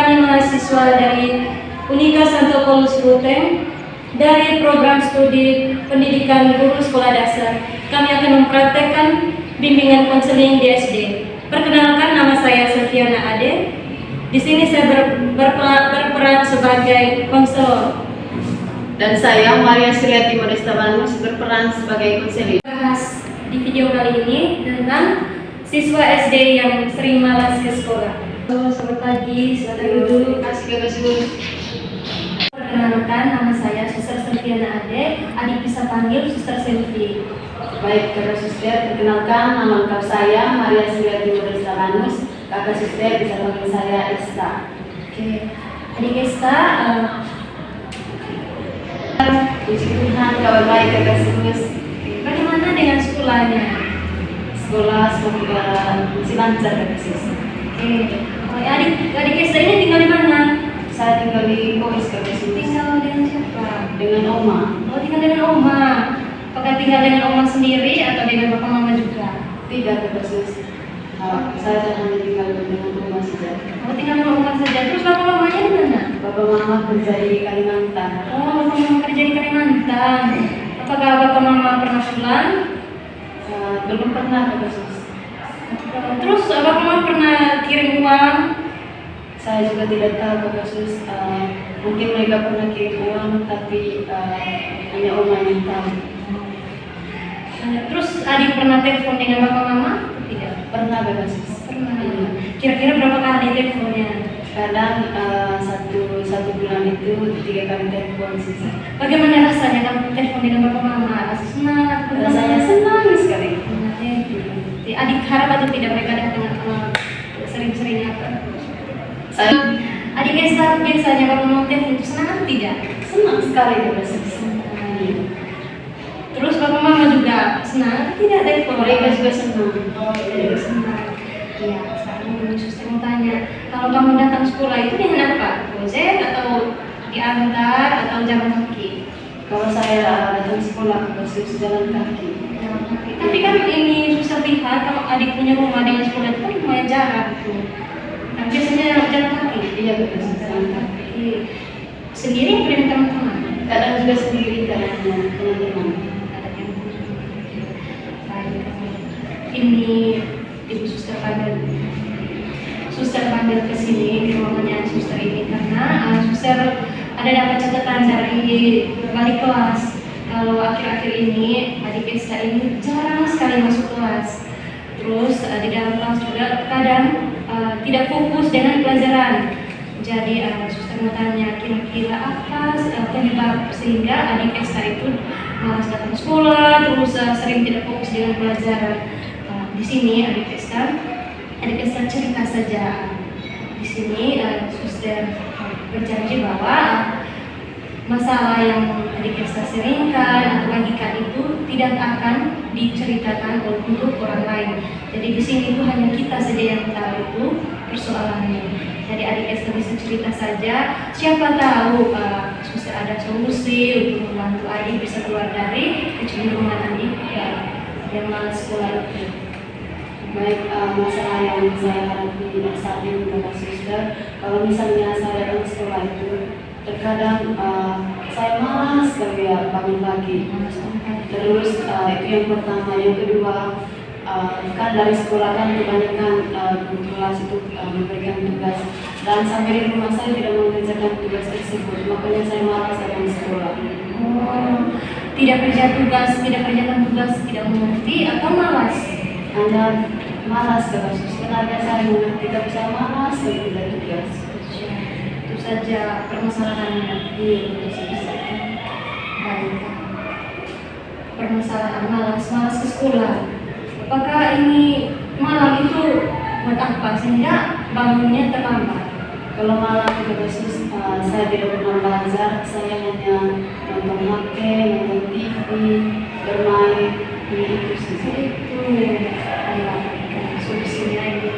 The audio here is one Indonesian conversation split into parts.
kami mahasiswa dari Unika Santo Paulus Ruteng dari program studi pendidikan guru sekolah dasar. Kami akan mempraktekkan bimbingan konseling di SD. Perkenalkan, nama saya Selviana Ade. Di sini saya berperan sebagai konselor. Dan saya Maria Sriati Modesta Banus berperan sebagai konselor. Bahas di video kali ini tentang siswa SD yang sering malas ke sekolah. Selamat pagi, silakan duduk. Perkenalkan, nama saya Suster Selviana Ade, adik bisa panggil Suster Selvi. Baik, kakak suster, perkenalkan nama lengkap saya Maria Sriati Modesta Banus. Kakak suster bisa panggil saya Esta. Oke, adik Esta, Puji Tuhan, kabar baik kakak sus. bagaimana dengan sekolahnya? Sekolah semoga masih lancar kakak sus. Oke, adik Esta ini tinggal di mana? Saya tinggal di Kois kakak sus. Tinggal dengan siapa? Dengan Oma. Oh, tinggal dengan oma. Apakah tinggal dengan oma sendiri atau dengan bapak mama juga? Tidak kakak sus. Saya hanya tinggal dengan Oma saja. Oh, tinggal dengan oma saja. Terus bapak mamanya di mana? Bapak mama kerja di Kalimantan. Oh, bapak mama kerja di Kalimantan. Apakah bapak mama pernah pulang? Belum pernah kakak sus. Terus bapak mama pernah kirim uang? Saya juga tidak tahu kakak sus. Mungkin mereka pernah kirim uang, tapi hanya Oma yang tahu. Terus adik pernah telepon dengan bapak mama? Tidak. Pernah kakak sus. Pernah. Iya. Kira-kira berapa kali teleponnya? Kadang satu bulan itu 3 kali telepon sih. Bagaimana rasanya kamu telepon dengan bapak mama? Rasa senang atau Rasanya senang sekali. Adik harap atau tidak mereka datang sering-sering apa? Saya Adik Esta biasanya kalau mau telepon itu senang atau tidak? senang sekali kakak sus. Terus bapak mama juga senang atau tidak telepon? Mereka juga senang. Oh, mereka juga senang. Iya, sekarang suster mau tanya, kalau kamu datang sekolah itu dengan apa? Gojek atau diantar atau jalan kaki? Kalau saya datang sekolah kakak sus jalan kaki. Jalan kaki. Tapi kan ini susah lihat kalau adik punya rumah dengan sekolah itu kan lumayan jarak tuh. Nah, biasanya jalan kaki. Iya kakak sus jalan kaki. Kaki. Sendiri atau dengan teman-teman? Kadang juga sendiri, kadang dengan teman. Ini ibu suster panggil ke sini di ruangannya suster ini karena suster ada dapat catatan dari balik kelas kalau akhir-akhir ini adik Esta ini jarang sekali masuk kelas. Terus di dalam kelas juga kadang tidak fokus dengan pelajaran. Jadi suster mau tanya kira-kira apa penyebab sehingga adik Esta itu malas datang sekolah, terus sering tidak fokus dengan pelajaran. Di sini adik Esta cerita saja. Di sini suster berjanji bahwa masalah yang adik Esta seringkan atau bagikan itu tidak akan diceritakan untuk orang lain. Jadi di sini itu hanya kita saja yang tahu itu persoalannya. Jadi adik Esta bisa cerita saja. Siapa tahu suster ada solusi untuk membantu adik bisa keluar dari kecenderungan adik yang malas sekolah itu. Baik, masalah yang saya hadapi saat ini kakak suster, kalau misalnya saya datang sekolah itu terkadang saya malas sekali ya bangun pagi. Terus itu yang pertama, yang kedua kan dari sekolah kan kebanyakan guru kelas itu memberikan tugas dan sampai di rumah saya tidak mengerjakan tugas tersebut, makanya saya malas datang sekolah. Tidak kerjakan tugas, tidak mengerti atau malas? Hanya malas kakak suster, ada saya mengerti tapi saya malas kalau tidak tugas. Itu saja permasalahannya. Baik. Permasalahan malas ke sekolah. Apakah ini malam itu buat apa sehingga bangunnya terlambat? Kalau malam kakak sus, saya tidak pernah belajar, saya hanya nonton HP, nonton TV, bermain, itu saja. Itu solusinya ini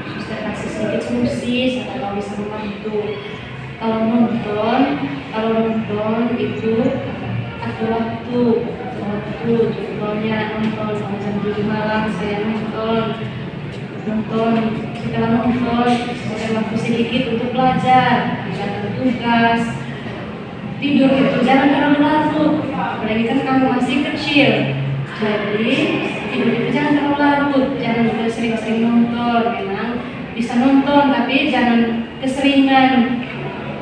suster kasih sedikit solusi kalau bisa membantu. Kalau nonton itu ada waktu contohnya nonton sampai jam 7 malam saya nonton kalau nonton ada waktu sedikit untuk belajar, mengerjakan tugas, tidur itu jangan terlalu larut, apalagi kan kamu masih kecil, jadi tidur itu jangan terlalu larut, jangan juga sering-sering nonton. Memang bisa nonton tapi jangan keseringan,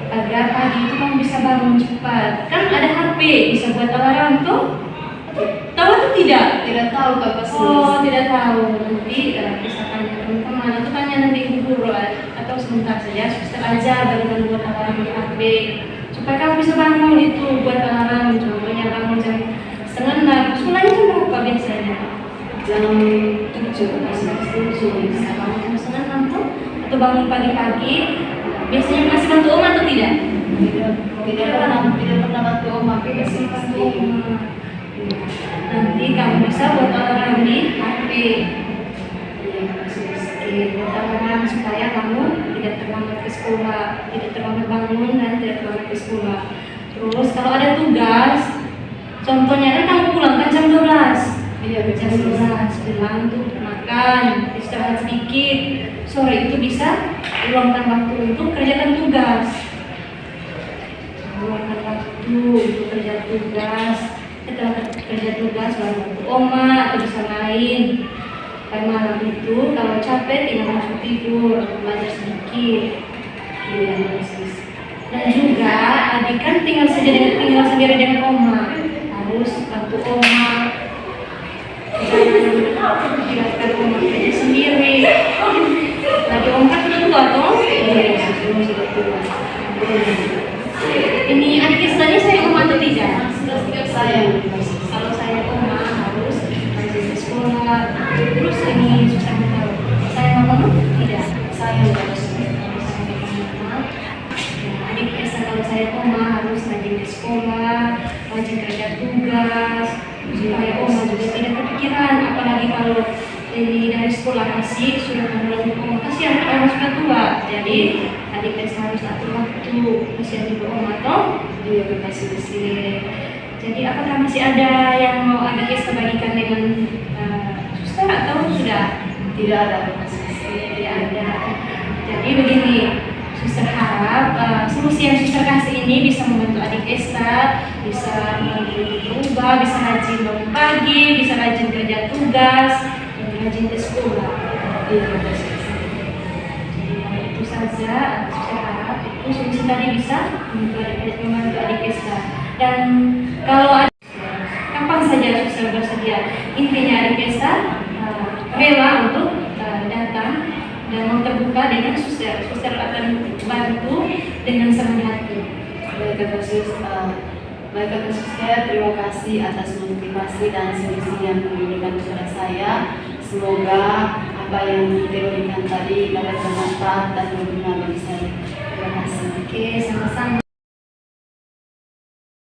agar pagi itu kamu bisa bangun cepat. Kan ada HP bisa buat alarm tuh, tahu atau tidak? Tidak tahu Kak Sis. Oh, tidak tahu. Nanti bisa tanya teman-teman atau tanya nanti ibu guru atau sebentar saja suster aja baru buat alarm di HP supaya kamu bisa bangun itu buat alarm. Contohnya bangun jam 5:30, mulai jam berapa biasanya? Jam 7 Kak Sis. Bisa bangun jam 5:30 tuh, atau bangun pagi-pagi. Biasanya masih bantu oma atau tidak? Tidak pernah bantu Oma Kak Sis. Nanti kamu bisa buat alarm di HP. Iya Kak Sis. Oke, buat alarm supaya kamu tidak terlambat ke sekolah, tidak terlambat bangun dan tidak terlambat ke sekolah. Terus kalau ada tugas, contohnya kan kamu pulang kan jam 12. Iya Jam 12 pulang tuh makan, istirahat sedikit. Sore itu bisa luangkan waktu untuk kerjakan tugas. Luangkan waktu untuk kerja tugas. Setelah kerja tugas baru bantu oma atau bisa main. Kayak malam itu kalau capek tinggal masuk tidur atau belajar sedikit. Iya Kak Sis. Dan juga adik kan tinggal sendiri dengan oma, harus bantu oma. Jangan biarkan oma kerja sendiri. Lagi om kan sudah tua toh? Iya sudah tua. Ini adik istilahnya saya oma atau tidak? Sayang Kak Sis. Kalau saya oma harus rajin ke sekolah. Terus ini susah tahu. Saya mama tidak. Sayang Kak Sis. Adik biasa kalau saya oma harus rajin ke sekolah, rajin kerja tugas, supaya oma juga tidak kepikiran. Apalagi kalau ini dari sekolah kasih sudah mengulangi oma, kasihan orang sudah tua. Jadi adik biasa harus atur waktu, kasihan juga oma toh. Iya Kak Sis. Jadi apakah masih ada yang mau adik Esa bagikan dengan suster atau sudah? Tidak ada Kak Sis. Tidak ada. Jadi begini, suster harap solusi yang suster kasih ini bisa membantu adik Esa, bisa berubah, bisa rajin bangun pagi, bisa rajin kerja tugas, dan rajin ke sekolah. Iya Kak Sis. Jadi itu saja, suster harap itu solusi tadi bisa membantu adik Esa. Dan kalau ada kapan saja suster bersedia, intinya adik Esa rela untuk datang dan mau terbuka dengan suster. Suster akan bantu dengan senang hati. Baik Kak Sis. Baik Kak Suster, terima kasih atas motivasi dan solusi yang diberikan kepada saya. Semoga apa yang diberikan tadi dapat bermanfaat dan berguna bagi saya. Terima kasih. Oke, sama-sama.